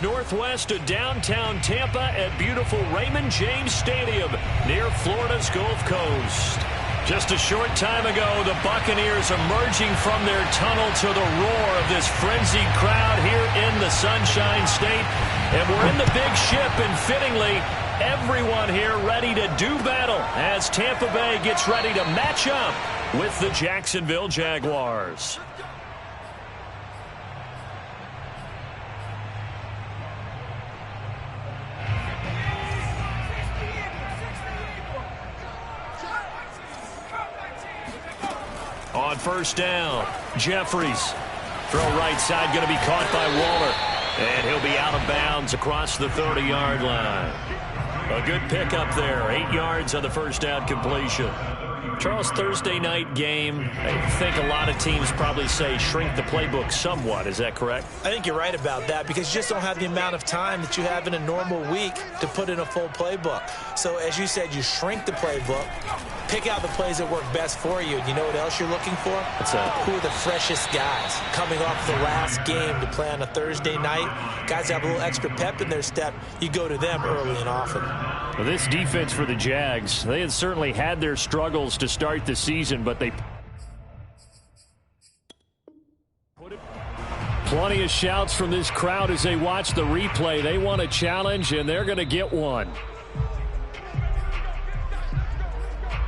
Just northwest of downtown Tampa at beautiful Raymond James Stadium near Florida's Gulf Coast. Just a short time ago, the Buccaneers emerging from their tunnel to the roar of this frenzied crowd here in the Sunshine State. And we're in the big ship, and fittingly, everyone here ready to do battle as Tampa Bay gets ready to match up with the Jacksonville Jaguars. On first down, Jeffries. Throw right side, going to be caught by Waller. And he'll be out of bounds across the 30-yard line. A good pickup there. 8 yards on the first down completion. Charles, Thursday night game, I think a lot of teams probably say shrink the playbook somewhat. Is that correct? I think you're right about that because you just don't have the amount of time that you have in a normal week to put in a full playbook. So as you said, you shrink the playbook, pick out the plays that work best for you. And you know what else you're looking for? What's that? Who are the freshest guys coming off the last game to play on a Thursday night? Guys have a little extra pep in their step. You go to them early and often. Well, this defense for the Jags, they had certainly had their struggles to start the season, but they plenty of shouts from this crowd as they watch the replay. They want a challenge, and they're going to get one.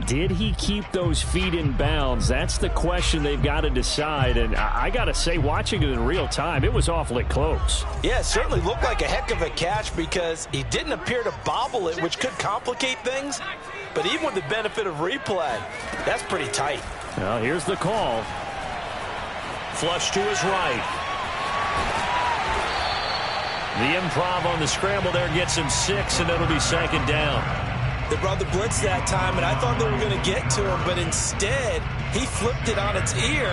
Did he keep those feet in bounds? That's the question they've got to decide. And I got to say, watching it in real time, it was awfully close. Yeah, it certainly looked like a heck of a catch because he didn't appear to bobble it, which could complicate things. But even with the benefit of replay, that's pretty tight. Well, here's the call. Flush to his right. The improv on the scramble there gets him 6, and it'll be second down. They brought the blitz that time, and I thought they were going to get to him, but instead, he flipped it on its ear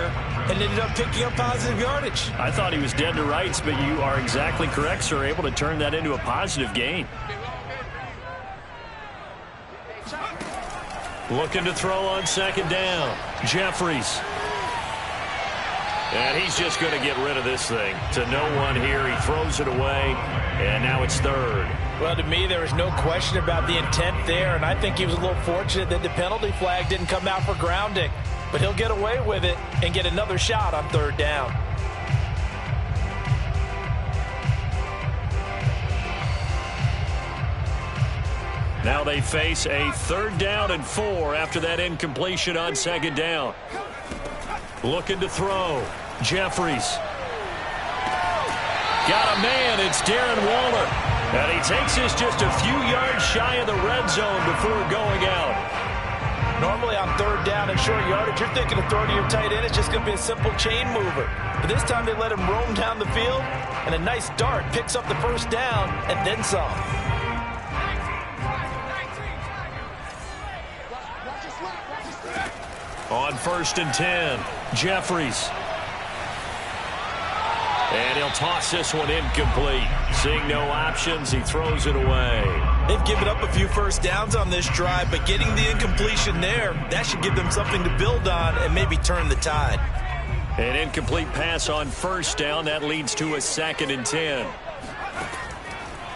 and ended up picking up positive yardage. I thought he was dead to rights, but you are exactly correct, sir. Able to turn that into a positive gain. Looking to throw on second down. Jeffries. And he's just going to get rid of this thing. To no one here. He throws it away, and now it's third. Well, to me, there was no question about the intent there, and I think he was a little fortunate that the penalty flag didn't come out for grounding. But he'll get away with it and get another shot on third down. Now they face a 3rd down and 4 after that incompletion on second down. Looking to throw. Jeffries. Got a man. It's Darren Waller. And he takes us just a few yards shy of the red zone before going out. Normally on third down and short yardage, you're thinking of throwing to your tight end. It's just going to be a simple chain mover. But this time they let him roam down the field, and a nice dart picks up the first down and then some. On 1st and 10, Jeffries. And he'll toss this one incomplete. Seeing no options, he throws it away. They've given up a few first downs on this drive, but getting the incompletion there, that should give them something to build on and maybe turn the tide. An incomplete pass on first down. That leads to a 2nd and 10.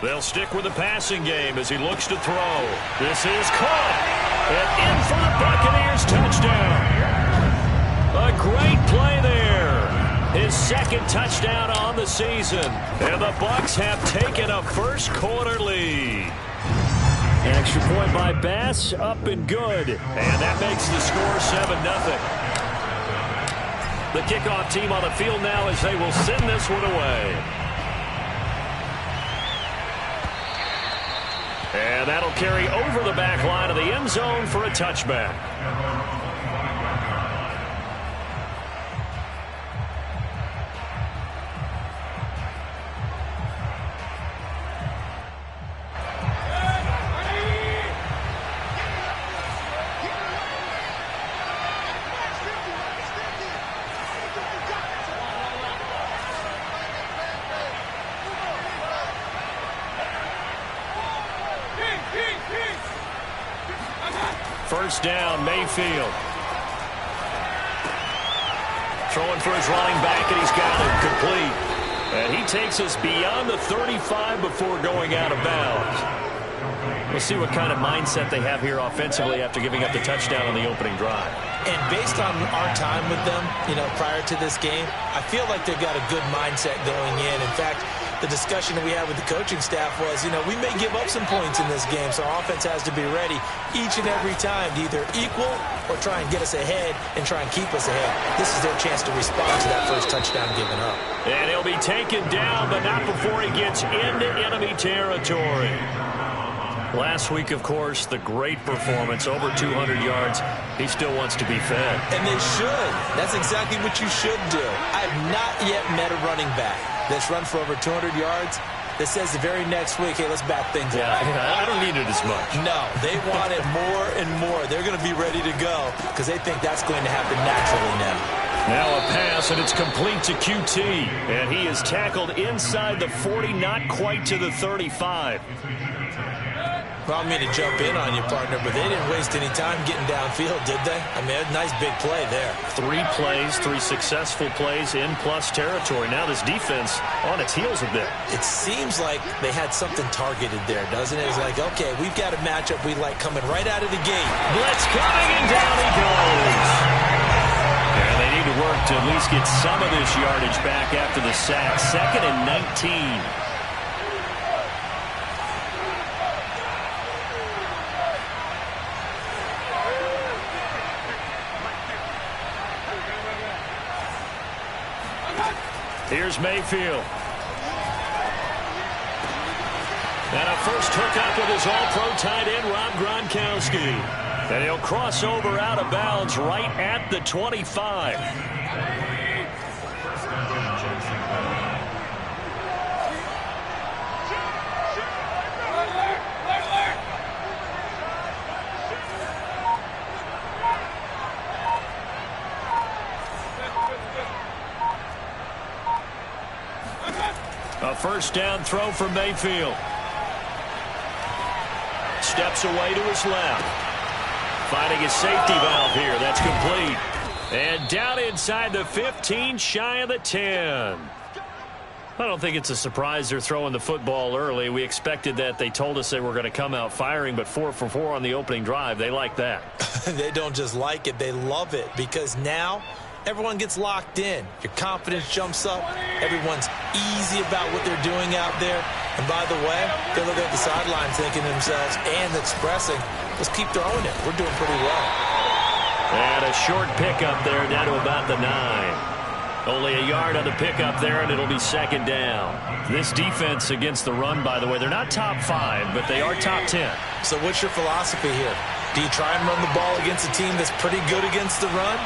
They'll stick with the passing game as he looks to throw. This is caught. And in for the Buccaneers touchdown. A great play there. His 2nd touchdown on the season. And the Bucs have taken a first quarter lead. An extra point by Bass, up and good. And that makes the score 7-0. The kickoff team on the field now as they will send this one away. And that'll carry over the back line of the end zone for a touchback. First down, Mayfield. Throwing for his running back, and he's got it complete. And he takes us beyond the 35 before going out of bounds. We'll see what kind of mindset they have here offensively after giving up the touchdown on the opening drive. And based on our time with them, prior to this game, I feel like they've got a good mindset going in. In fact, the discussion that we had with the coaching staff was, we may give up some points in this game, so our offense has to be ready each and every time to either equal or try and get us ahead and try and keep us ahead. This is their chance to respond to that first touchdown given up. And he'll be taken down, but not before he gets into enemy territory. Last week, of course, the great performance, over 200 yards. He still wants to be fed. And they should. That's exactly what you should do. I have not yet met a running back that's run for over 200 yards that says the very next week, hey, let's bat things out. I don't need it as much. No, they want it more and more. They're going to be ready to go because they think that's going to happen naturally now. Now a pass, and it's complete to QT. And he is tackled inside the 40, not quite to the 35. Well, I mean to jump in on you, partner, but they didn't waste any time getting downfield, did they? I mean, a nice big play there. 3 plays, 3 successful plays in plus territory. Now this defense on its heels a bit. It seems like they had something targeted there, doesn't it? It's like, okay, we've got a matchup we like coming right out of the gate. Blitz coming, and down he goes. And they need to work to at least get some of this yardage back after the sack. 2nd and 19. Here's Mayfield. And a first hookup with his all-pro tight end, Rob Gronkowski. And he'll cross over out of bounds right at the 25. A first down throw for Mayfield. Steps away to his left. Finding his safety valve here. That's complete. And down inside the 15, shy of the 10. I don't think it's a surprise they're throwing the football early. We expected that. They told us they were going to come out firing, but 4 for 4 on the opening drive. They like that. They don't just like it. They love it because now everyone gets locked in. Your confidence jumps up. Everyone's easy about what they're doing out there. And by the way, they look at the sidelines thinking to themselves and expressing, let's keep throwing it. We're doing pretty well. And a short pickup there down to about the 9. Only a yard on the pickup there, and it'll be 2nd down. This defense against the run, by the way, they're not top 5, but they are top 10. So what's your philosophy here? Do you try and run the ball against a team that's pretty good against the run?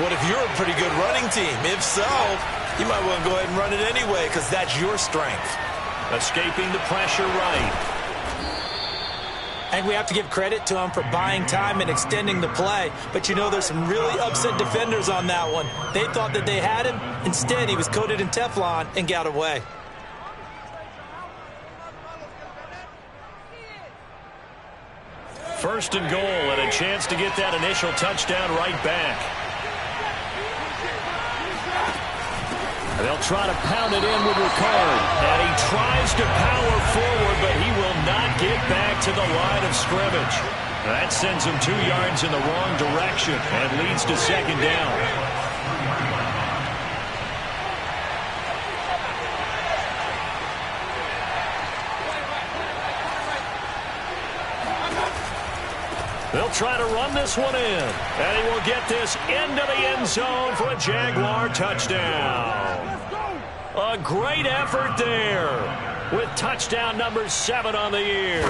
What if you're a pretty good running team? If so, you might want to go ahead and run it anyway because that's your strength. Escaping the pressure right. And we have to give credit to him for buying time and extending the play. But there's some really upset defenders on that one. They thought that they had him. Instead, he was coated in Teflon and got away. First and goal, and a chance to get that initial touchdown right back. They'll try to pound it in with Ricard. And he tries to power forward, but he will not get back to the line of scrimmage. That sends him 2 yards in the wrong direction and leads to 2nd down. They'll try to run this one in. And he will get this into the end zone for a Jaguar touchdown. A great effort there with touchdown number 7 on the year.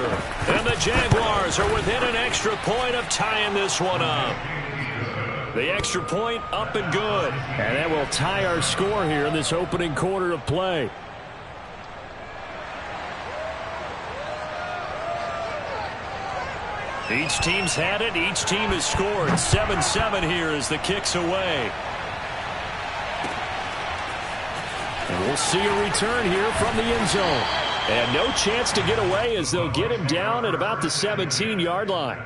And the Jaguars are within an extra point of tying this one up. The extra point up and good. And that will tie our score here in this opening quarter of play. Each team's had it. Each team has scored. 7-7 here as the kick's away. And we'll see a return here from the end zone. And no chance to get away as they'll get him down at about the 17-yard line.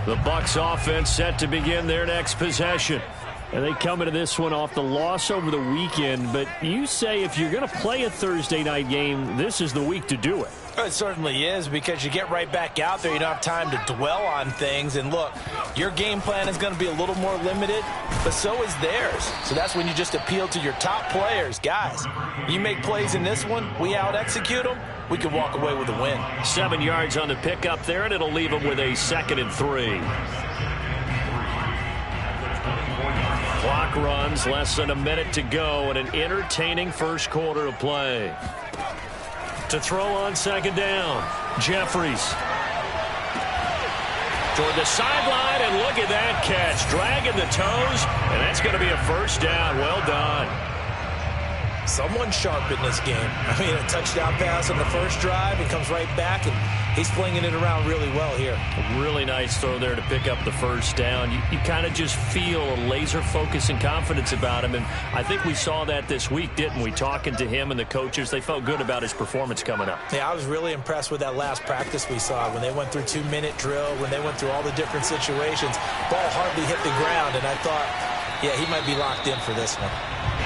The Bucs offense set to begin their next possession. And they come into this one off the loss over the weekend. But you say if you're going to play a Thursday night game, this is the week to do it. It certainly is, because you get right back out there. You don't have time to dwell on things. And look, your game plan is going to be a little more limited, but so is theirs. So that's when you just appeal to your top players. Guys, you make plays in this one, we out-execute them, we can walk away with a win. 7 yards on the pickup there, and it'll leave them with a 2nd and 3. Clock runs, less than a minute to go, and an entertaining first quarter of play. To throw on 2nd down, Jeffries. Toward the sideline, and look at that catch. Dragging the toes, and that's going to be a 1st down. Well done. Someone sharp in this game. I mean, a touchdown pass on the first drive. He comes right back, and he's flinging it around really well here. A really nice throw there to pick up the 1st down. You kind of just feel a laser focus and confidence about him, and I think we saw that this week, didn't we? Talking to him and the coaches, they felt good about his performance coming up. Yeah, I was really impressed with that last practice we saw when they went through 2-minute drill, when they went through all the different situations. Ball hardly hit the ground, and I thought, yeah, he might be locked in for this one.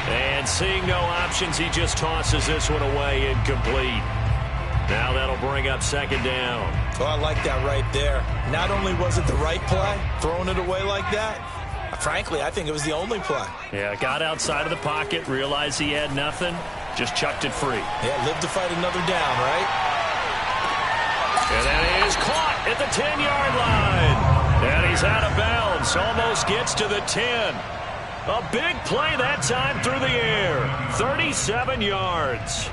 And seeing no options, he just tosses this one away, incomplete. Now that'll bring up 2nd down. Oh, I like that right there. Not only was it the right play, throwing it away like that, frankly, I think it was the only play. Yeah, got outside of the pocket, realized he had nothing, just chucked it free. Yeah, live to fight another down, right? And that is caught at the 10-yard line. And he's out of bounds, almost gets to the 10. A big play that time through the air. 37 yards.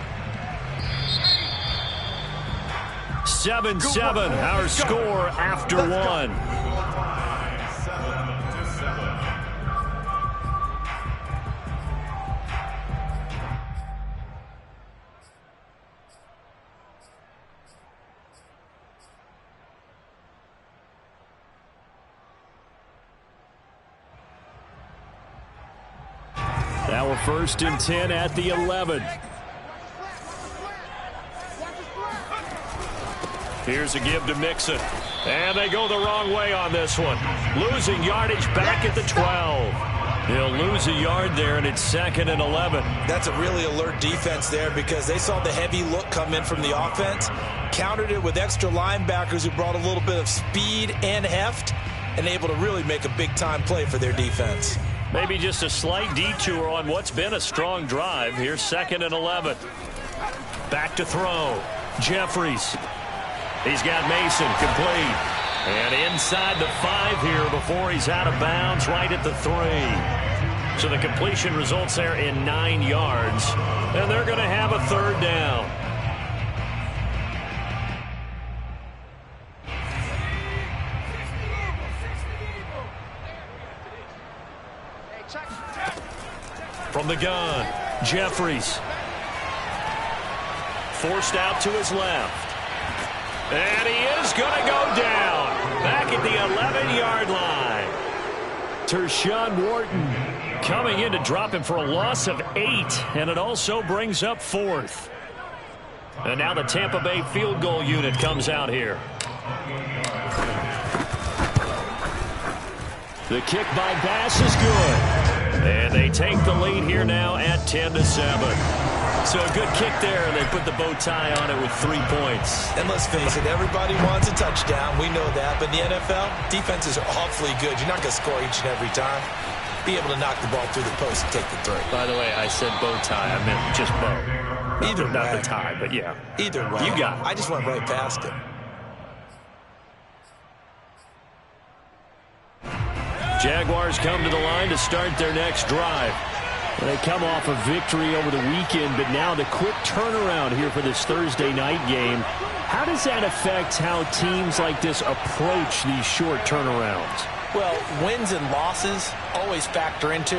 7-7, our score after one. Now we're 1st and 10 at the 11. Here's a give to Mixon. And they go the wrong way on this one. Losing yardage back at the 12. He'll lose a yard there, and it's 2nd and 11. That's a really alert defense there, because they saw the heavy look come in from the offense, countered it with extra linebackers who brought a little bit of speed and heft, and able to really make a big-time play for their defense. Maybe just a slight detour on what's been a strong drive. Here's 2nd and 11. Back to throw. Jeffries. He's got Mason complete. And inside the 5 here before he's out of bounds, right at the 3. So the completion results there in 9 yards. And they're going to have a 3rd down. From the gun, Jeffries. Forced out to his left. And he is going to go down. Back at the 11-yard line. Tershawn Wharton coming in to drop him for a loss of 8. And it also brings up 4th. And now the Tampa Bay field goal unit comes out here. The kick by Bass is good. And they take the lead here now at 10-7. So a good kick there, and they put the bow tie on it with 3 points. And let's face it, everybody wants a touchdown. We know that. But in the NFL, defenses are awfully good. You're not going to score each and every time. Be able to knock the ball through the post and take the 3. By the way, I said bow tie. I meant just bow. Not the tie, but yeah. Either way. You got it. I just went right past it. Jaguars come to the line to start their next drive. They come off a victory over the weekend, but now the quick turnaround here for this Thursday night game. How does that affect how teams like this approach these short turnarounds? Well, wins and losses always factor into,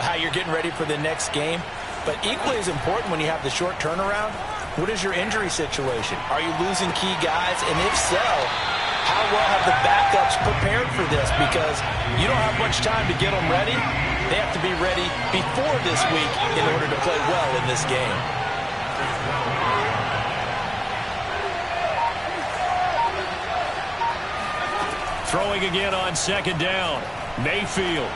how you're getting ready for the next game. But equally as important when you have the short turnaround, what is your injury situation? Are you losing key guys? And if so, how well have the backups prepared for this? Because you don't have much time to get them ready. They have to be ready before this week in order to play well in this game. Throwing again on second down. Mayfield.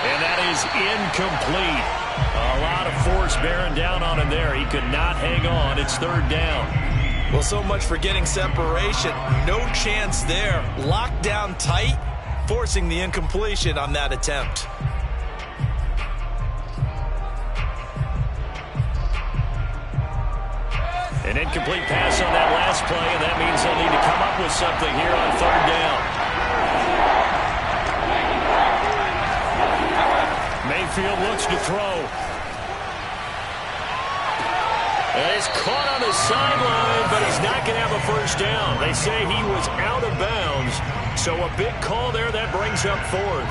And that is incomplete. A lot of force bearing down on him there. He could not hang on. It's third down. Well, so much for getting separation. No chance there. Locked down tight, forcing the incompletion on that attempt. An incomplete pass on that last play, and that means they'll need to come up with something here on third down. Mayfield looks to throw. And he's caught on the sideline, but he's not going to have a first down. They say he was out of bounds, so a big call there that brings up fourth.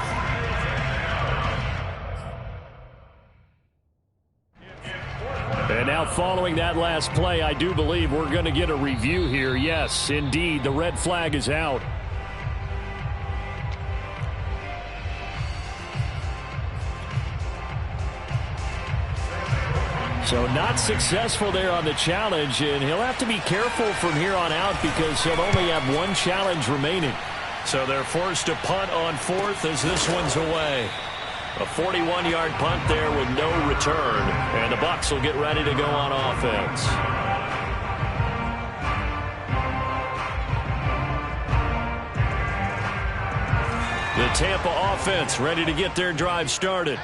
And now following that last play, I do believe we're going to get a review here. Yes, indeed, the red flag is out. So not successful there on the challenge, and he'll have to be careful from here on out because he'll only have one challenge remaining. So they're forced to punt on fourth as this one's away. A 41-yard punt there with no return, and the Bucs will get ready to go on offense. The Tampa offense ready to get their drive started.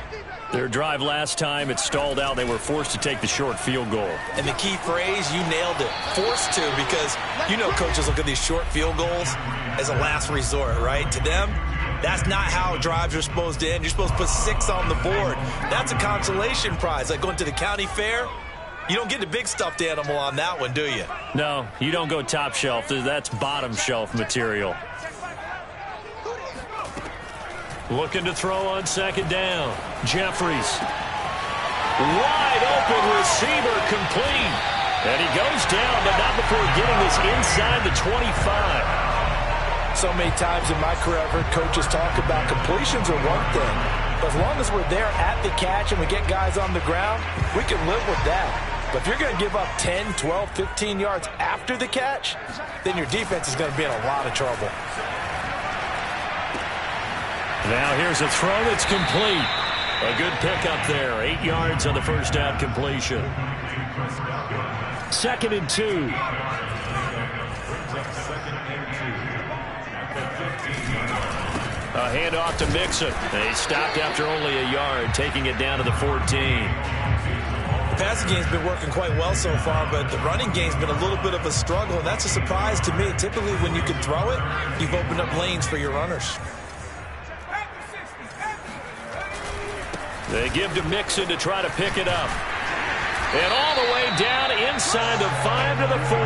Their drive last time, it stalled out. They were forced to take the short field goal. And the key phrase, you nailed it, forced to, because you know coaches look at these short field goals as a last resort, right? To them, that's not how drives are supposed to end. You're supposed to put 6 on the board. That's a consolation prize. Like going to the county fair, you don't get the big stuffed animal on that one, do you? No, you don't go top shelf. That's bottom shelf material. Looking to throw on second down. Jeffries. Wide open receiver complete. And he goes down, but not before getting this inside the 25. So many times in my career I've heard coaches talk about completions are one thing. But as long as we're there at the catch and we get guys on the ground, we can live with that. But if you're going to give up 10, 12, 15 yards after the catch, then your defense is going to be in a lot of trouble. Now here's a throw that's complete. A good pickup there. 8 yards on the first down completion. 2nd and 2. A handoff to Mixon. They stopped after only a yard, taking it down to the 14. The passing game's been working quite well so far, but the running game's been a little bit of a struggle, and that's a surprise to me. Typically, when you can throw it, you've opened up lanes for your runners. They give to Mixon to try to pick it up. And all the way down inside the 5 to the 4.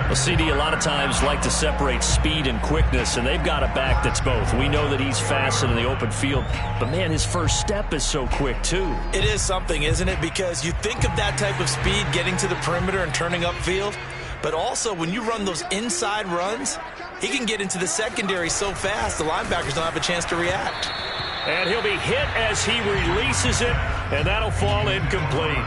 Well, CD a lot of times like to separate speed and quickness, and they've got a back that's both. We know that he's fast in the open field, but, man, his first step is so quick, too. It is something, isn't it? Because you think of that type of speed getting to the perimeter and turning upfield, but also when you run those inside runs, he can get into the secondary so fast the linebackers don't have a chance to react. And he'll be hit as he releases it, and that'll fall incomplete.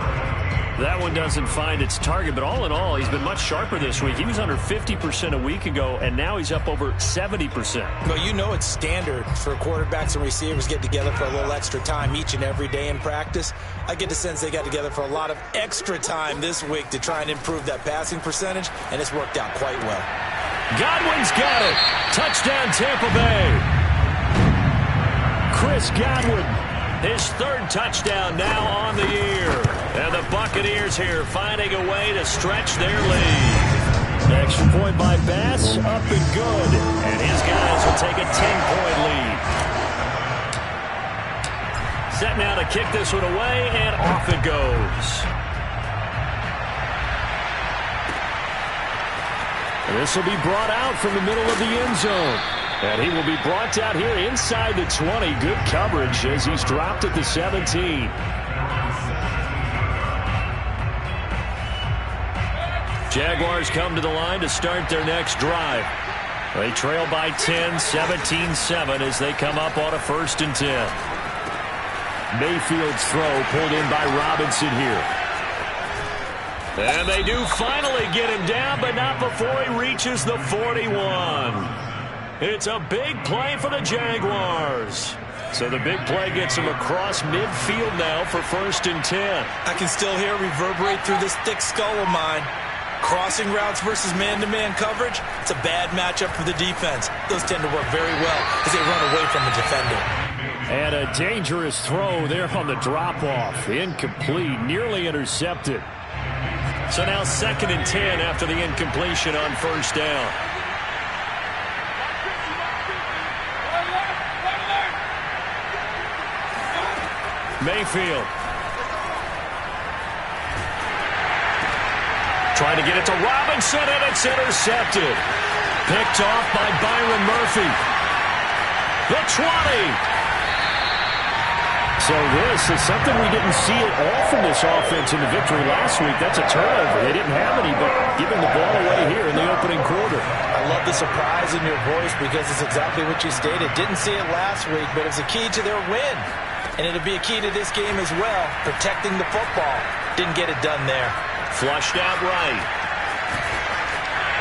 That one doesn't find its target, but all in all, he's been much sharper this week. He was under 50% a week ago, and now he's up over 70%. Well, you know it's standard for quarterbacks and receivers get together for a little extra time each and every day in practice. I get the sense they got together for a lot of extra time this week to try and improve that passing percentage, and it's worked out quite well. Godwin's got it. Touchdown, Tampa Bay. Chris Godwin, his 3rd touchdown now on the year. And the Buccaneers here finding a way to stretch their lead. Extra point by Bass, up and good. And his guys will take a 10-point lead. Set now to kick this one away, and off it goes. This will be brought out from the middle of the end zone. And he will be brought out here inside the 20. Good coverage as he's dropped at the 17. Jaguars come to the line to start their next drive. They trail by 10, 17-7 as they come up on a 1st and 10. Mayfield's throw pulled in by Robinson here. And they do finally get him down, but not before he reaches the 41. It's a big play for the Jaguars. So the big play gets him across midfield now for 1st and 10. I can still hear it reverberate through this thick skull of mine. Crossing routes versus man-to-man coverage, it's a bad matchup for the defense. Those tend to work very well as they run away from the defender. And a dangerous throw there on the drop-off. Incomplete, nearly intercepted. So now 2nd and 10 after the incompletion on 1st down. Mayfield. Trying to get it to Robinson, and it's intercepted. Picked off by Byron Murphy. The 20. So this is something we didn't see at all from this offense in the victory last week. That's a turnover. They didn't have any, but giving the ball away here in the opening quarter. I love the surprise in your voice because it's exactly what you stated. Didn't see it last week, but it's a key to their win. And it'll be a key to this game as well, protecting the football. Didn't get it done there. Flushed out right.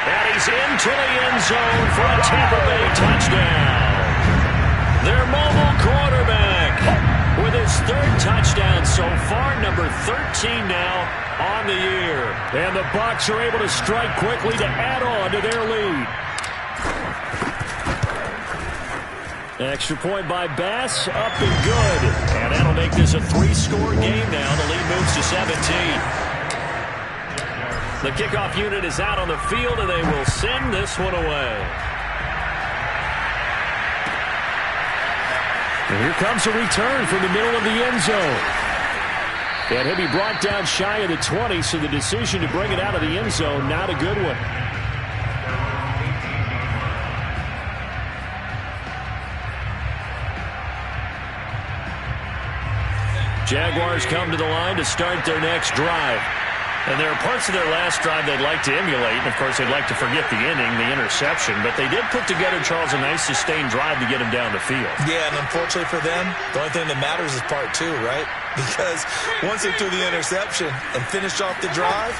And he's into the end zone for a Tampa Bay touchdown. Their mobile quarterback with his 3rd touchdown so far, number 13 now on the year. And the Bucs are able to strike quickly to add on to their lead. Extra point by Bass, up and good. And that'll make this a 3-score game now. The lead moves to 17. The kickoff unit is out on the field, and they will send this one away. And here comes a return from the middle of the end zone. And he'll be brought down shy of the 20, so the decision to bring it out of the end zone, not a good one. Jaguars come to the line to start their next drive. And there are parts of their last drive they'd like to emulate. And, of course, they'd like to forget the inning, the interception. But they did put together, Charles, a nice sustained drive to get them down the field. Yeah, and unfortunately for them, the only thing that matters is part 2, right? Because once they threw the interception and finished off the drive,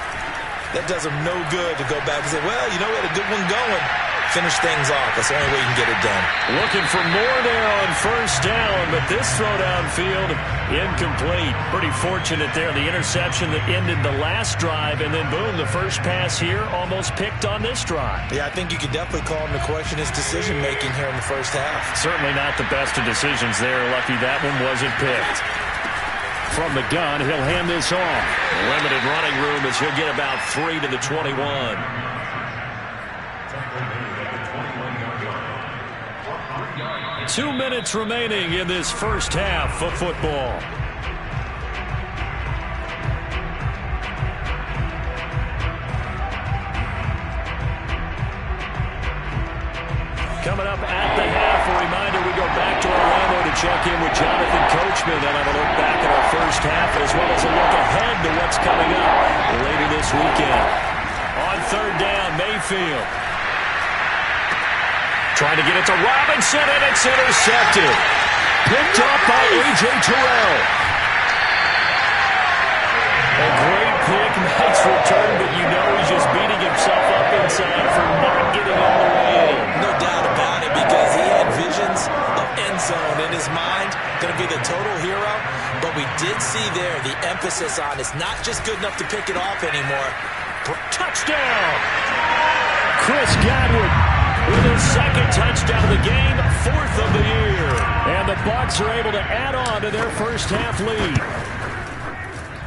that does them no good to go back and say, well, you know, we had a good one going. Finish things off. That's the only way you can get it done. Looking for more there on 1st down, but this throw downfield, incomplete. Pretty fortunate there. The interception that ended the last drive, and then boom, the first pass here almost picked on this drive. Yeah, I think you could definitely call him to question his decision-making here in the first half. Certainly not the best of decisions there. Lucky that one wasn't picked. From the gun, he'll hand this off. Limited running room as he'll get about 3 to the 21. 2 minutes remaining in this first half of football. Coming up at the half, a reminder, we go back to Orlando to check in with Jonathan Coachman and have a look back at our first half as well as a look ahead to what's coming up later this weekend. On 3rd down, Mayfield. Trying to get it to Robinson, and it's intercepted. Picked up by A.J. Terrell. A great pick, nice return, but you know he's just beating himself up inside for not getting all the way in. No doubt about it, because he had visions of end zone in his mind. Going to be the total hero, but we did see there the emphasis on it's not just good enough to pick it off anymore. Touchdown! Chris Godwin with his 2nd touchdown of the game, 4th of the year. And the Bucs are able to add on to their first half lead.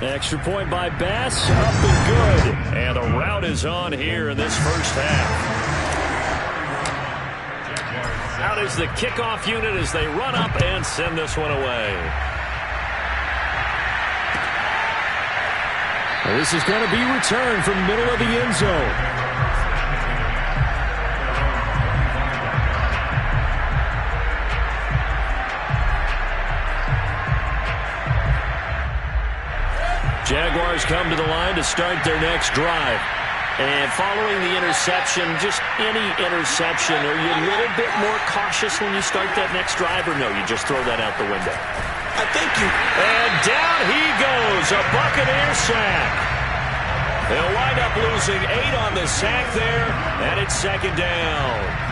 Extra point by Bass, up and good. And the route is on here in this first half. Out is the kickoff unit as they run up and send this one away. Well, this is going to be returned from the middle of the end zone. Jaguars come to the line to start their next drive. And following the interception, just any interception, are you a little bit more cautious when you start that next drive, or no, you just throw that out the window? I think you... And down he goes, a Buccaneer sack. They'll wind up losing 8 on the sack there, and it's second down.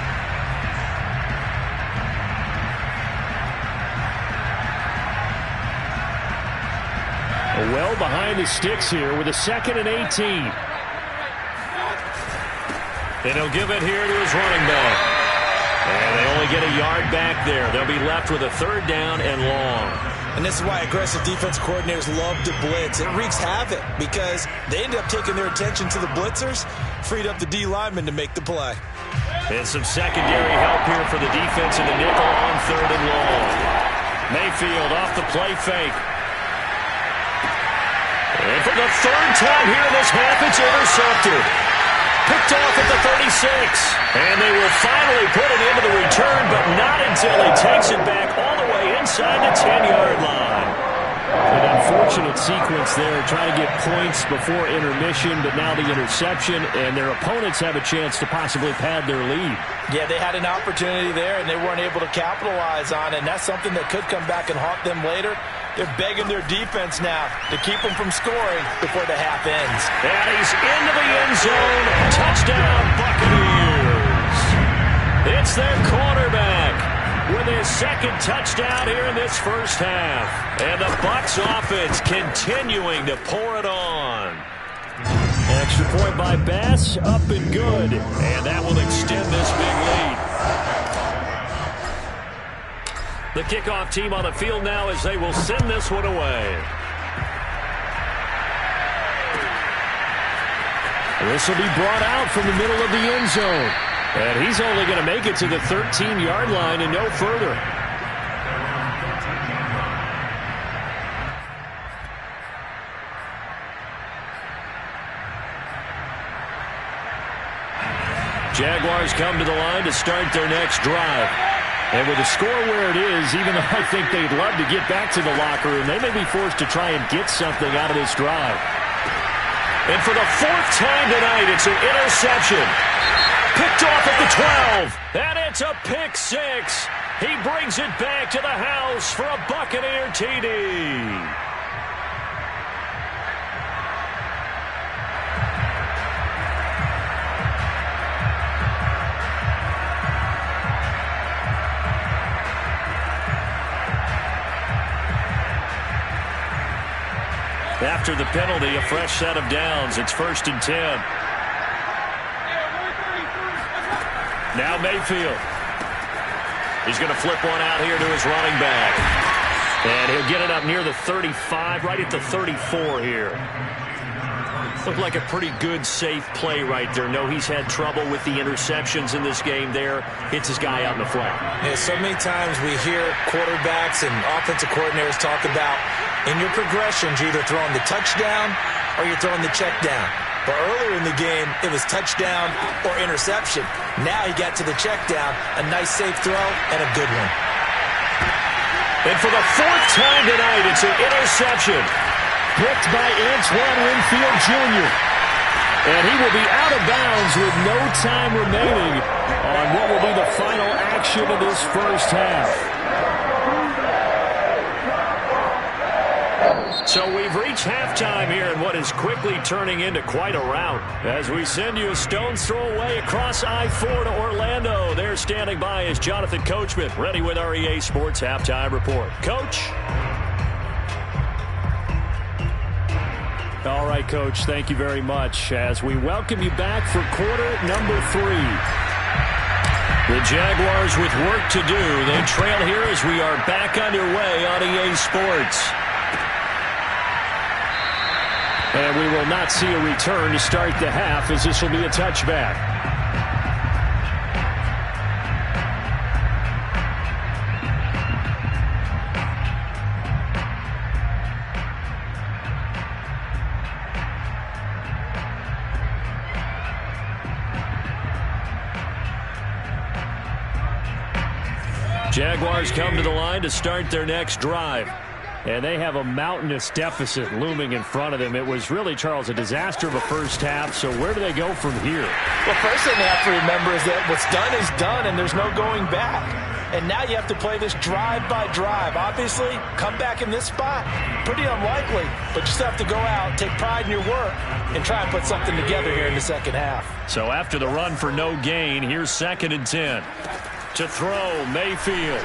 Well behind the sticks here with a 2nd and 18. And he'll give it here to his running back. And they only get a yard back there. They'll be left with a 3rd down and long. And this is why aggressive defense coordinators love to blitz. It wreaks havoc because they end up taking their attention to the blitzers, freed up the D lineman to make the play. And some secondary help here for the defense in the nickel on 3rd and long. Mayfield off the play fake. And for the 3rd time here in this half, it's intercepted. Picked off at the 36. And they will finally put it into the return, but not until he takes it back all the way inside the 10-yard line. An unfortunate sequence there, trying to get points before intermission, but now the interception, and their opponents have a chance to possibly pad their lead. Yeah, they had an opportunity there, and they weren't able to capitalize on it, and that's something that could come back and haunt them later. They're begging their defense now to keep them from scoring before the half ends. And he's into the end zone. Touchdown, Buccaneers. It's their quarterback with his 2nd touchdown here in this first half. And the Bucs offense continuing to pour it on. Extra point by Bass, up and good. And that will extend this big lead. The kickoff team on the field now as they will send this one away. This will be brought out from the middle of the end zone. And he's only going to make it to the 13-yard line and no further. Jaguars come to the line to start their next drive. And with the score where it is, even though I think they'd love to get back to the locker room, they may be forced to try and get something out of this drive. And for the 4th time tonight, it's an interception. Picked off at the 12. And it's a pick 6. He brings it back to the house for a Buccaneer TD. After the penalty, a fresh set of downs. It's 1st and 10. Now Mayfield. He's going to flip one out here to his running back. And he'll get it up near the 35, right at the 34 here. Looked like a pretty good, safe play right there. No, he's had trouble with the interceptions in this game there. Hits his guy out in the flat. Yeah, so many times we hear quarterbacks and offensive coordinators talk about in your progressions, you're either throwing the touchdown or you're throwing the check down. But earlier in the game, it was touchdown or interception. Now he got to the check down, a nice safe throw, and a good one. And for the 4th time tonight, it's an interception. Picked by Antoine Winfield Jr. And he will be out of bounds with no time remaining on what will be the final action of this first half. So we've reached halftime here in what is quickly turning into quite a rout as we send you a stone's throw away across I-4 to Orlando. There standing by is Jonathan Coachman, ready with our EA Sports Halftime Report. Coach? All right, Coach, thank you very much as we welcome you back for quarter number 3. The Jaguars with work to do. They trail here as we are back underway on EA Sports. And we will not see a return to start the half as this will be a touchback. Jaguars come to the line to start their next drive. And they have a mountainous deficit looming in front of them. It was really, Charles, a disaster of a first half. So where do they go from here? Well, first thing they have to remember is that what's done is done, and there's no going back. and now you have to play this drive by drive. Obviously, come back in this spot, pretty unlikely, but you still have to go out, take pride in your work, and try and put something together here in the second half. So after the run for no gain, here's 2nd and 10. To throw, Mayfield.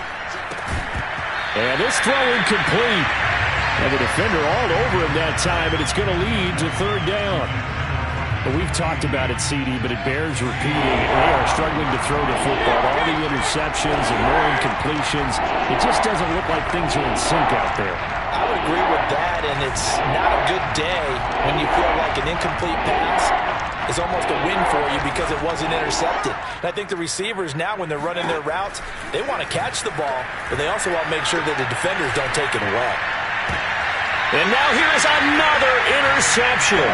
And this throw incomplete. And the defender all over him that time, and it's going to lead to 3rd down. But we've talked about it, CD, but it bears repeating. They are struggling to throw the football. All the interceptions and more incompletions. It just doesn't look like things are in sync out there. I would agree with that, and it's not a good day when you feel like an incomplete pass is almost a win for you because it wasn't intercepted. And I think the receivers now, when they're running their routes, they want to catch the ball, but they also want to make sure that the defenders don't take it away. And now here's another interception.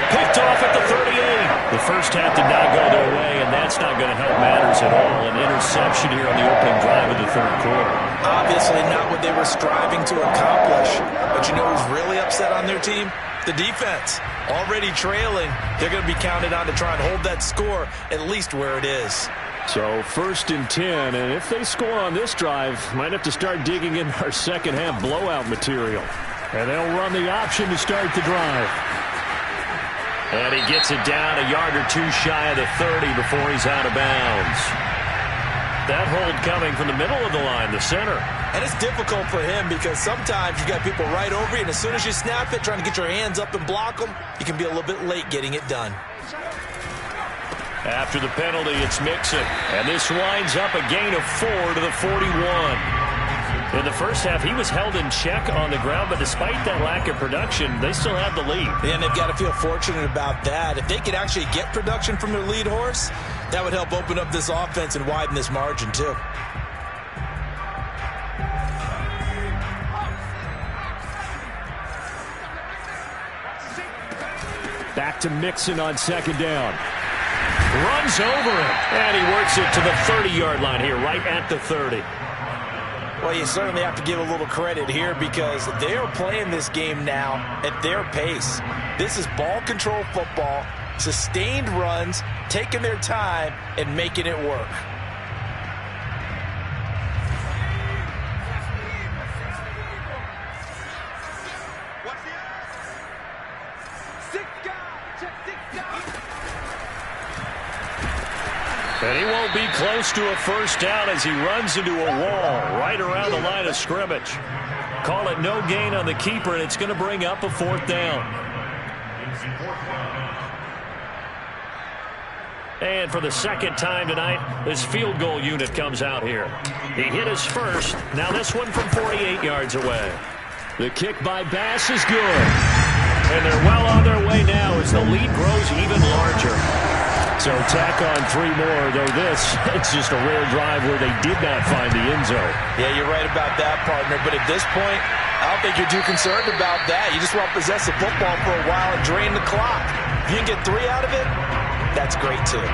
Picked off at the 38. The first half did not go their way, and that's not going to help matters at all. An interception here on the opening drive of the 3rd quarter. Obviously not what they were striving to accomplish. But you know who's really upset on their team? The defense. Already trailing. They're going to be counted on to try and hold that score at least where it is. So 1st and 10, and if they score on this drive, might have to start digging in our second half blowout material. And they'll run the option to start the drive. And he gets it down a yard or two shy of the 30 before he's out of bounds. That hold coming from the middle of the line, the center. And it's difficult for him because sometimes you've got people right over you, and as soon as you snap it, trying to get your hands up and block them, you can be a little bit late getting it done. After the penalty, it's Mixon. And this winds up a gain of 4 to the 41. In the first half, he was held in check on the ground, but despite that lack of production, they still have the lead. And they've got to feel fortunate about that. If they could actually get production from their lead horse, that would help open up this offense and widen this margin, too. Back to Mixon on 2nd down. Runs over him, and he works it to the 30-yard line here, right at the 30. Well, you certainly have to give a little credit here because they are playing this game now at their pace. This is ball control football, sustained runs, taking their time, and making it work. And he won't be close to a 1st down as he runs into a wall right around the line of scrimmage. Call it no gain on the keeper, and it's going to bring up a 4th down. And for the 2nd time tonight, this field goal unit comes out here. He hit his first. Now this one from 48 yards away. The kick by Bass is good. And they're well on their way now as the lead grows even larger. So tack on 3 more, though it's just a rare drive where they did not find the end zone. Yeah, you're right about that, partner. But at this point, I don't think you're too concerned about that. You just want to possess the football for a while and drain the clock. If you can get 3 out of it, that's great, too.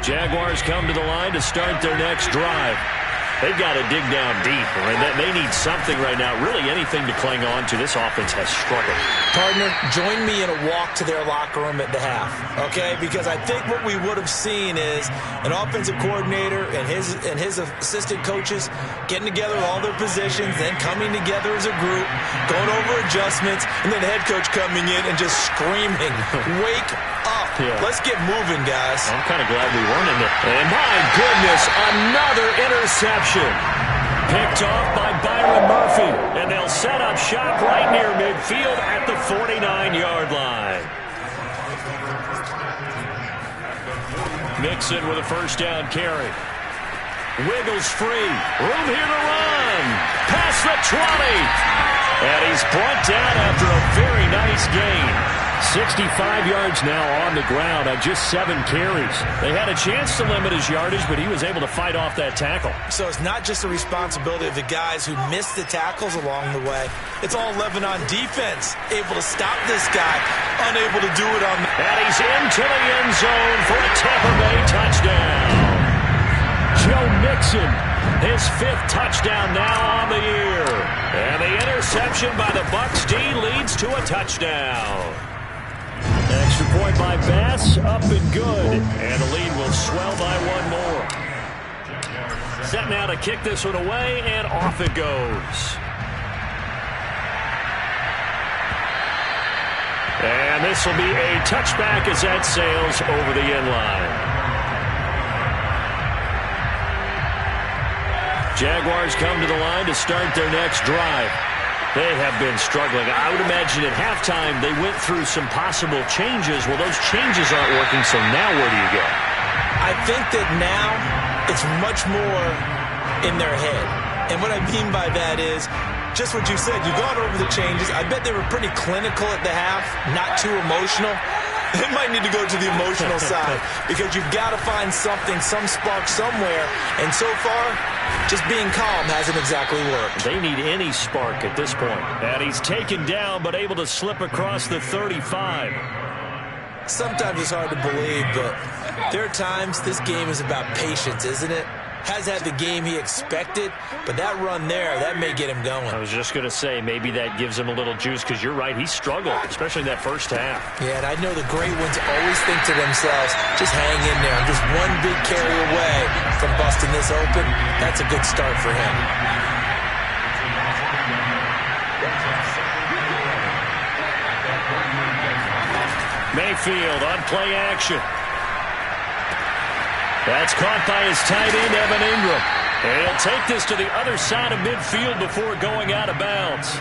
Jaguars come to the line to start their next drive. They've got to dig down deep, and they need something right now, really anything to cling on to. This offense has struggled. Partner, join me in a walk to their locker room at the half, okay? Because I think what we would have seen is an offensive coordinator and his assistant coaches getting together all their positions, then coming together as a group, going over adjustments, and then the head coach coming in and just screaming, wake up. Yeah. Let's get moving, guys. I'm kind of glad we weren't in there. And my goodness, another interception. Picked off by Byron Murphy. And they'll set up shop right near midfield at the 49-yard line. Mixon with a 1st down carry. Wiggles free. Room here to run. Past the 20. And he's brought down after a very nice gain. 65 yards now on the ground on just 7 carries. They had a chance to limit his yardage, but he was able to fight off that tackle. So it's not just the responsibility of the guys who missed the tackles along the way. It's all 11 on defense, able to stop this guy, unable to do it on the... And he's into the end zone for a Tampa Bay touchdown. Joe Mixon, his 5th touchdown now on the year. And the interception by the Bucs D leads to a touchdown. point by Bass, up and good. And the lead will swell by one more. Set now to kick this one away, and off it goes. And this will be a touchback as that sails over the end line. Jaguars come to the line to start their next drive. They have been struggling. I would imagine at halftime they went through some possible changes. Well, those changes aren't working, so now where do you go? I think that now it's much more in their head. And what I mean by that is just what you said. You've gone over the changes. I bet they were pretty clinical at the half, not too emotional. They might need to go to the emotional side because you've got to find something, some spark somewhere. And so far, just being calm hasn't exactly worked. They need any spark at this point. And he's taken down but able to slip across the 35. Sometimes it's hard to believe, but there are times this game is about patience, isn't it? Has had the game he expected, but that run there, that may get him going. I was just going to say, maybe that gives him a little juice, because you're right, he struggled, especially in that first half. Yeah, and I know the great ones always think to themselves, just hang in there. I'm just one big carry away from busting this open. That's a good start for him. Mayfield on play action. That's caught by his tight end, Evan Ingram. And he'll take this to the other side of midfield before going out of bounds.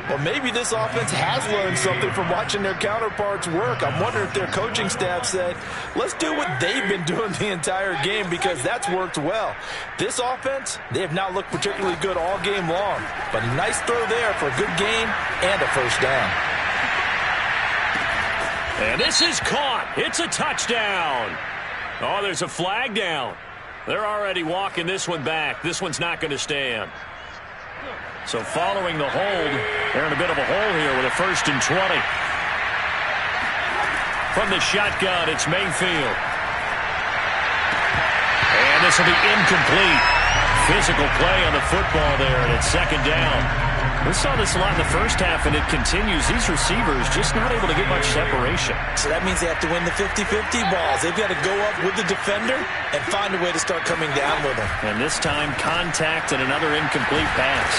Well, maybe this offense has learned something from watching their counterparts work. I'm wondering if their coaching staff said, let's do what they've been doing the entire game, because that's worked well. This offense, they have not looked particularly good all game long. But a nice throw there for a good gain and a first down. And this is caught. It's a touchdown. Oh, there's a flag down. They're already walking this one back. This one's not going to stand. So following the hold, they're in a bit of a hole here with a 1st and 20. From the shotgun, it's Mayfield. And this will be incomplete. Physical play on the football there, and it's 2nd down. We saw this a lot in the first half, and it continues. These receivers just not able to get much separation. So that means they have to win the 50-50 balls. They've got to go up with the defender and find a way to start coming down with them. And this time, contact and another incomplete pass.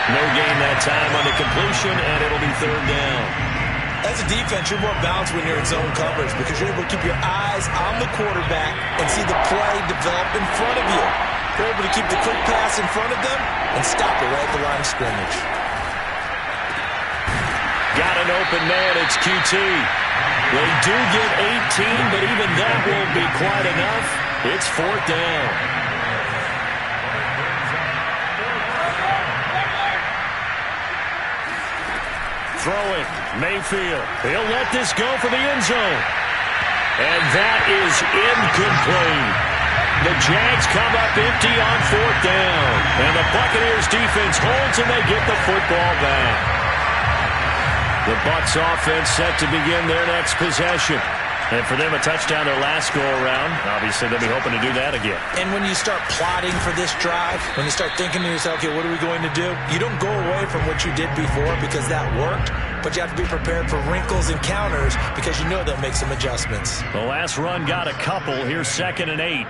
No gain that time on the completion, and it'll be 3rd down. As a defense, you're more balanced when you're in zone coverage because you're able to keep your eyes on the quarterback and see the play develop in front of you. You're able to keep the quick pass in front of them and stop it right at the line of scrimmage. Got an open man. It's QT. They do get 18, but even that won't be quite enough. It's 4th down. Throwing. Mayfield. He'll let this go for the end zone. And that is incomplete. The Jags come up empty on 4th down. And the Buccaneers defense holds and they get the football back. The Bucs offense set to begin their next possession. And for them, a touchdown their last go-around. Obviously, they'll be hoping to do that again. And when you start plotting for this drive, when you start thinking to yourself, okay, what are we going to do? You don't go away from what you did before because that worked, but you have to be prepared for wrinkles and counters because you know they'll make some adjustments. The last run got a couple. Here's 2nd and 8.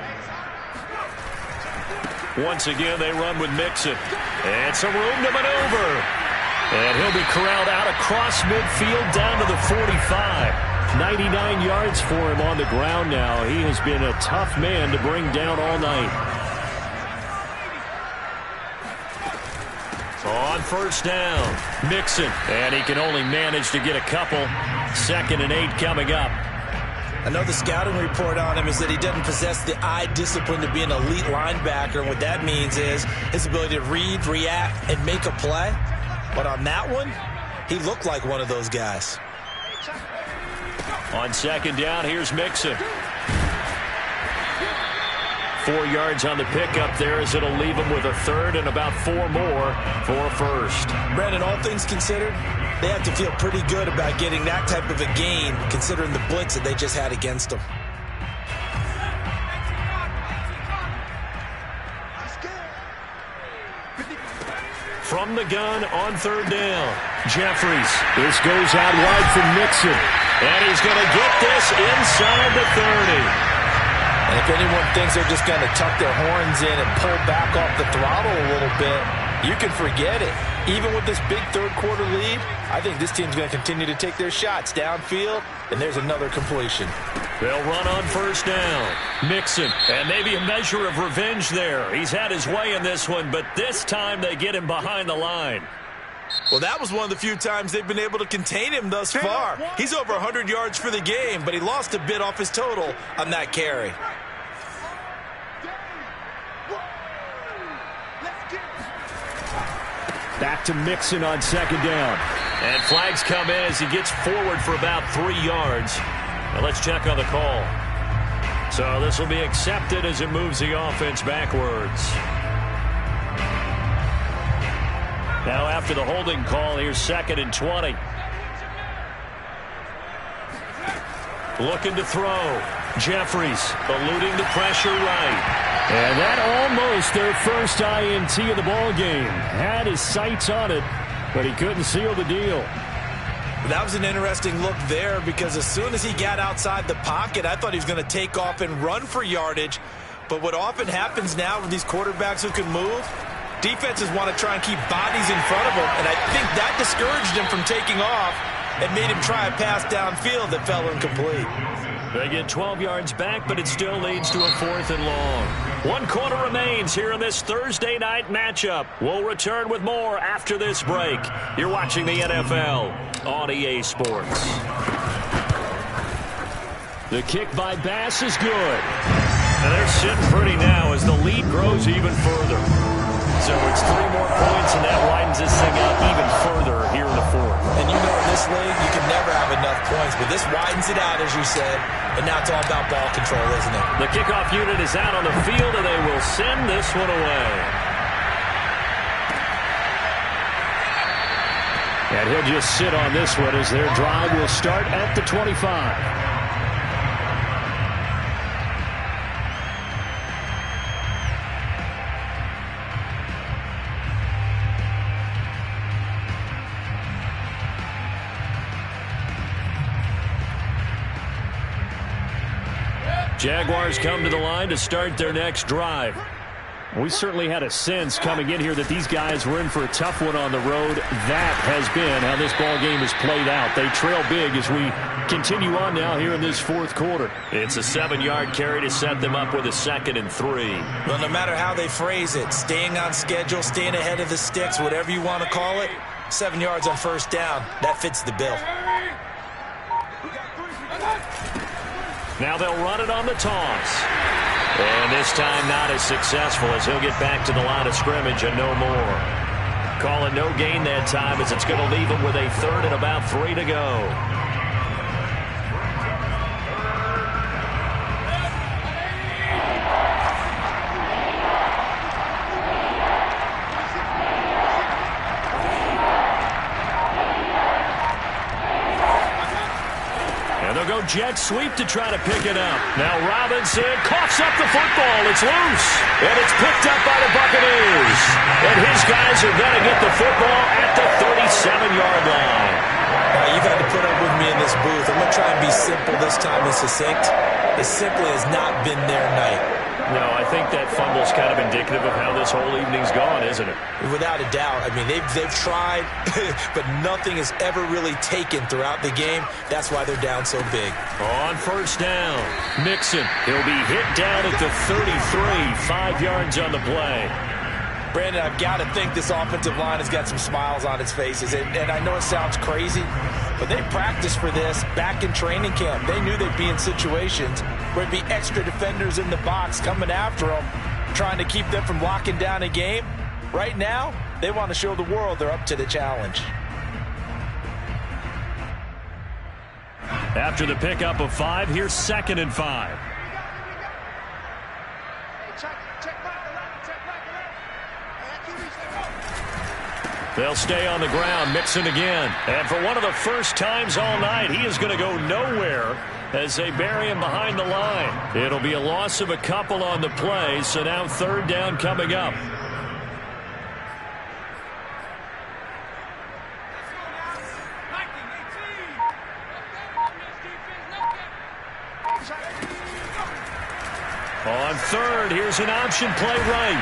Once again, they run with Mixon. And some room to maneuver. And he'll be corralled out across midfield down to the 45. 99 yards for him on the ground now. He has been a tough man to bring down all night. On 1st down, Mixon. And he can only manage to get a couple. 2nd and 8 coming up. Another scouting report on him is that he doesn't possess the eye discipline to be an elite linebacker. And what that means is his ability to read, react, and make a play. But on that one, he looked like one of those guys. On 2nd down, here's Mixon. 4 yards on the pickup there as it'll leave him with a 3rd and about 4 more for a 1st. Brandon, all things considered, they have to feel pretty good about getting that type of a gain considering the blitz that they just had against them. From the gun on 3rd down, Jeffries. This goes out wide from Mixon. And he's going to get this inside the 30. And if anyone thinks they're just going to tuck their horns in and pull back off the throttle a little bit, you can forget it. Even with this big third-quarter lead, I think this team's going to continue to take their shots downfield, and there's another completion. They'll run on first down. Mixon, and maybe a measure of revenge there. He's had his way in this one, but this time they get him behind the line. Well, that was one of the few times they've been able to contain him thus far. He's over 100 yards for the game, but he lost a bit off his total on that carry. Back to Mixon on second down. And flags come in as he gets forward for about 3 yards. Now let's check on the call. So this will be accepted as it moves the offense backwards. Now after the holding call, here's 2nd and 20. Looking to throw. Jeffries eluding the pressure right. And that almost their first INT of the ball game. Had his sights on it, but he couldn't seal the deal. That was an interesting look there because as soon as he got outside the pocket, I thought he was going to take off and run for yardage. But what often happens now with these quarterbacks who can move, defenses want to try and keep bodies in front of them, and I think that discouraged him from taking off and made him try a pass downfield that fell incomplete. They get 12 yards back, but it still leads to a 4th and long. 1 quarter remains here in this Thursday night matchup. We'll return with more after this break. You're watching the NFL on EA Sports. The kick by Bass is good. And they're sitting pretty now as the lead grows even further. So it's 3 more points, and that widens this thing out even further here in the 4th. And you know in this league, you can never have enough points, but this widens it out, as you said, and now it's all about ball control, isn't it? The kickoff unit is out on the field, and they will send this one away. And he'll just sit on this one as their drive will start at the 25. Jaguars come to the line to start their next drive. We certainly had a sense coming in here that these guys were in for a tough one on the road. That has been how this ball game has played out. They trail big as we continue on now here in this 4th quarter. It's a 7-yard carry to set them up with a 2nd and 3. Well, no matter how they phrase it, staying on schedule, staying ahead of the sticks, whatever you want to call it, 7 yards on first down, that fits the bill. Now they'll run it on the toss. And this time not as successful as he'll get back to the line of scrimmage and no more. Calling no gain that time as it's going to leave him with a 3rd and about 3 to go. Jet sweep to try to pick it up. Now Robinson coughs up the football. It's loose. And it's picked up by the Buccaneers. And his guys are going to get the football at the 37-yard line. You've had to put up with me in this booth. I'm going to try and be simple this time and succinct. It simply has not been their night. No, I think that fumble's kind of indicative of how this whole evening's gone, isn't it? Without a doubt. I mean, they've tried, but nothing is ever really taken throughout the game. That's why they're down so big. On first down, Mixon. He'll be hit down at the 33, 5 yards on the play. Brandon, I've got to think this offensive line has got some smiles on its faces. And I know it sounds crazy, but they practiced for this back in training camp. They knew they'd be in situations where there'd be extra defenders in the box coming after them, trying to keep them from locking down a game. Right now, they want to show the world they're up to the challenge. After the pickup of 5, here's 2nd and 5. They'll stay on the ground. Mixon again. And for one of the first times all night, he is going to go nowhere as they bury him behind the line. It'll be a loss of a couple on the play, so now 3rd down coming up. On third, here's an option play right.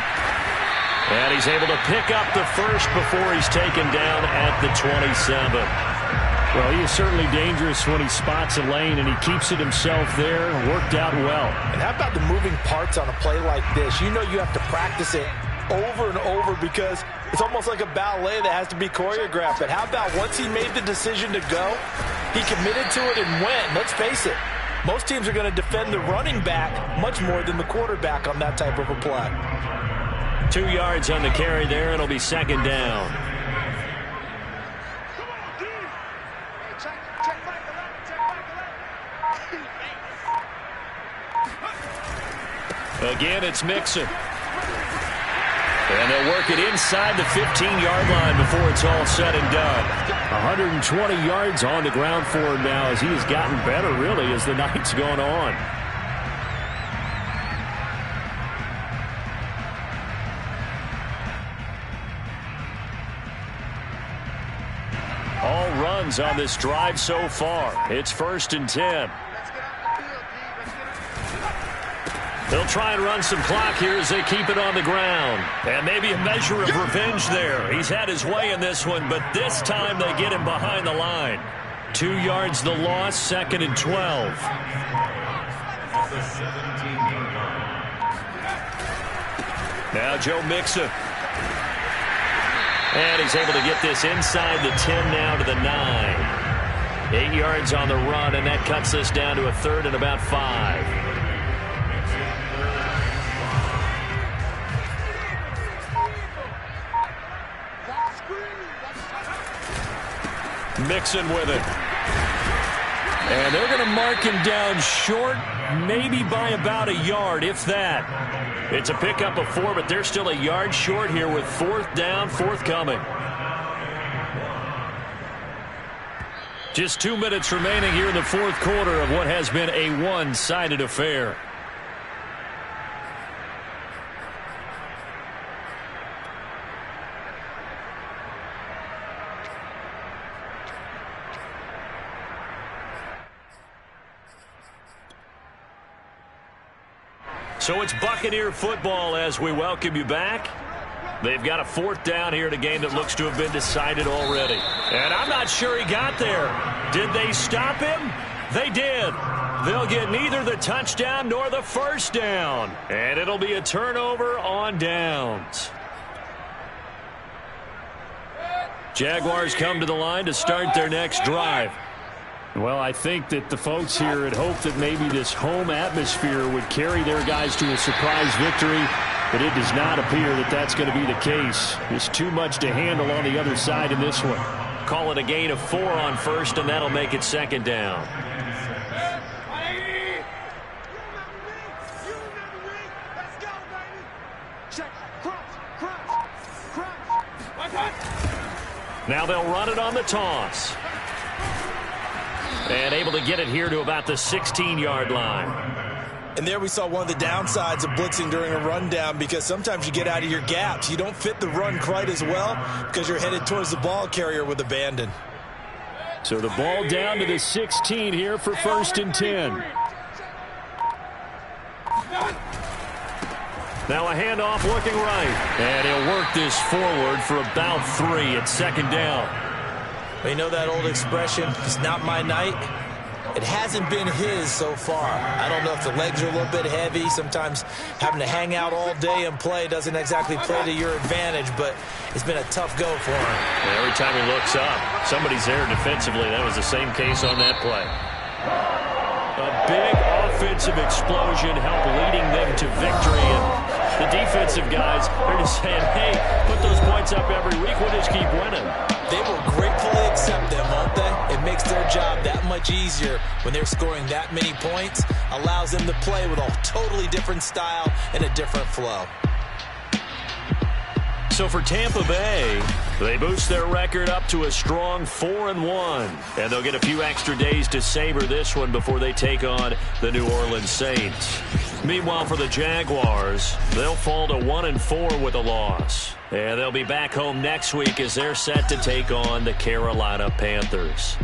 And he's able to pick up the first before he's taken down at the 27. Well, he is certainly dangerous when he spots a lane, and he keeps it himself there. Worked out well. And how about the moving parts on a play like this? You know you have to practice it over and over because it's almost like a ballet that has to be choreographed. But how about once he made the decision to go, he committed to it and went. Let's face it, most teams are going to defend the running back much more than the quarterback on that type of a play. 2 yards on the carry there. It'll be second down. Again, it's Mixon. And they'll work it inside the 15-yard line before it's all said and done. 120 yards on the ground for him now as he has gotten better, really, as the night's gone on. All runs on this drive so far. It's 1st and 10. They'll try and run some clock here as they keep it on the ground. And maybe a measure of revenge there. He's had his way in this one, but this time they get him behind the line. 2 yards the loss, 2nd and 12. Now Joe Mixon. And he's able to get this inside the 10 now to the 9. 8 yards on the run, and that cuts this down to a 3rd and about 5. Mixon with it. And they're going to mark him down short, maybe by about a yard, if that. It's a pickup of 4, but they're still a yard short here with 4th down, forthcoming. Just 2 minutes remaining here in the 4th quarter of what has been a one-sided affair. So it's Buccaneer football as we welcome you back. They've got a 4th down here in a game that looks to have been decided already. And I'm not sure he got there. Did they stop him? They did. They'll get neither the touchdown nor the 1st down. And it'll be a turnover on downs. Jaguars come to the line to start their next drive. Well, I think that the folks here had hoped that maybe this home atmosphere would carry their guys to a surprise victory, but it does not appear that that's going to be the case. There's too much to handle on the other side in this one. Call it a gain of 4 on 1st, and that'll make it 2nd down. Now they'll run it on the toss. And able to get it here to about the 16-yard line. And there we saw one of the downsides of blitzing during a rundown, because sometimes you get out of your gaps. You don't fit the run quite as well because you're headed towards the ball carrier with abandon. So the ball down to the 16 here for 1st and 10. Now a handoff looking right. And he'll work this forward for about 3 at 2nd down. You know that old expression, it's not my night? It hasn't been his so far. I don't know if the legs are a little bit heavy. Sometimes having to hang out all day and play doesn't exactly play to your advantage, but it's been a tough go for him. And every time he looks up, somebody's there defensively. That was the same case on that play. A big offensive explosion helped leading them to victory. And the defensive guys, they're just saying, hey, put those points up every week. We'll just keep winning. They will gratefully accept them, won't they? It makes their job that much easier when they're scoring that many points. Allows them to play with a totally different style and a different flow. So for Tampa Bay, they boost their record up to a strong 4-1. And they'll get a few extra days to savor this one before they take on the New Orleans Saints. Meanwhile, for the Jaguars, they'll fall to 1-4 with a loss. And they'll be back home next week as they're set to take on the Carolina Panthers.